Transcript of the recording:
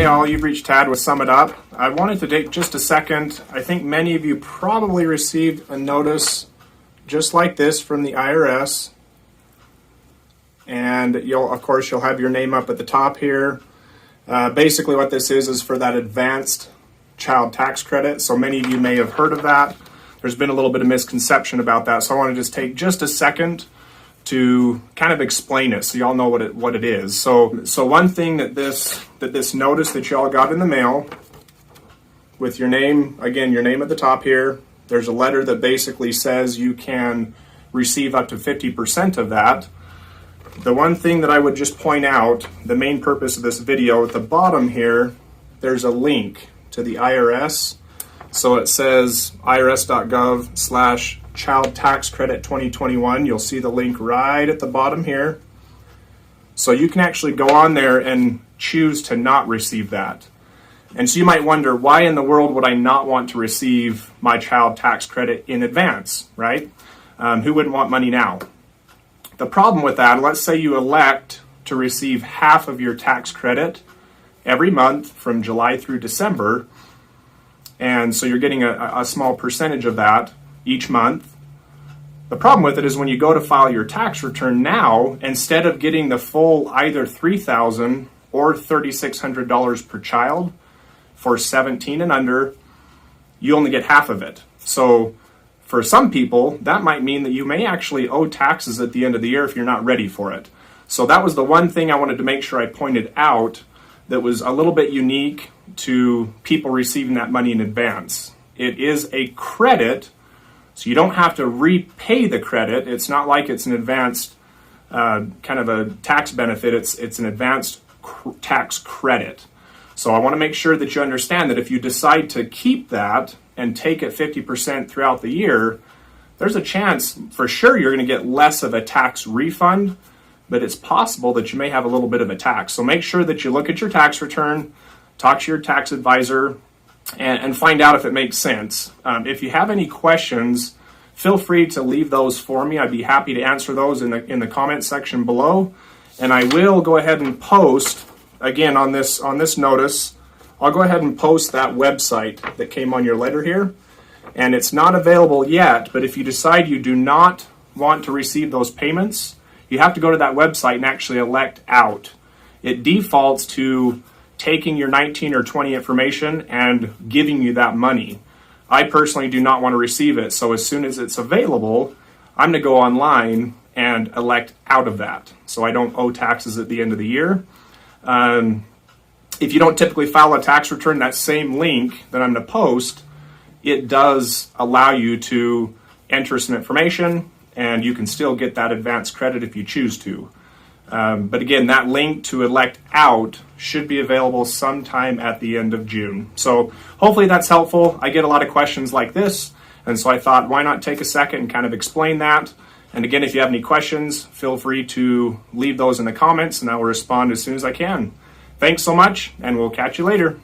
Hey all, you've reached Tad with Sumitup. I wanted to take just a second. I think many of you probably received a notice just like this from the IRS. And of course, you'll have your name up at the top here. Basically what this is for that advanced child tax credit. So many of you may have heard of that. There's been a little bit of misconception about that. So I want to just take just a second to kind of explain it so y'all know what it is. So one thing that this notice that y'all got in the mail with your name, again, your name at the top here, there's a letter that basically says you can receive up to 50% of that. The one thing that I would just point out, the main purpose of this video, at the bottom here, there's a link to the IRS. So it says irs.gov/child tax credit 2021. You'll see the link right at the bottom here. So you can actually go on there and choose to not receive that. And so you might wonder, why in the world would I not want to receive my child tax credit in advance, right? Who wouldn't want money now? The problem with that, let's say you elect to receive half of your tax credit every month from July through December. And so you're getting a small percentage of that each month. The problem with it is when you go to file your tax return now, instead of getting the full either $3,000 or $3,600 per child for 17 and under, you only get half of it. So for some people, that might mean that you may actually owe taxes at the end of the year if you're not ready for it. So that was the one thing I wanted to make sure I pointed out that was a little bit unique to people receiving that money in advance. It is a credit, so you don't have to repay the credit. It's not like it's an advanced kind of a tax benefit. It's an advanced tax credit. So I want to make sure that you understand that if you decide to keep that and take it 50% throughout the year, there's a chance for sure you're going to get less of a tax refund, but it's possible that you may have a little bit of a tax. So make sure that you look at your tax return, talk to your tax advisor, and find out if it makes sense. If you have any questions, feel free to leave those for me. I'd be happy to answer those in the comment section below. And I will go ahead and post, again, on this notice, I'll go ahead and post that website that came on your letter here. And it's not available yet, but if you decide you do not want to receive those payments, you have to go to that website and actually elect out. It defaults to taking your 19 or 20 information and giving you that money. I personally do not want to receive it, so as soon as it's available, I'm going to go online and elect out of that, so I don't owe taxes at the end of the year. If you don't typically file a tax return, that same link that I'm going to post, it does allow you to enter some information, and you can still get that advanced credit if you choose to. But again, that link to elect out should be available sometime at the end of June. So hopefully that's helpful. I get a lot of questions like this, and so I thought, why not take a second and kind of explain that? And again, if you have any questions, feel free to leave those in the comments, and I will respond as soon as I can. Thanks so much, and we'll catch you later.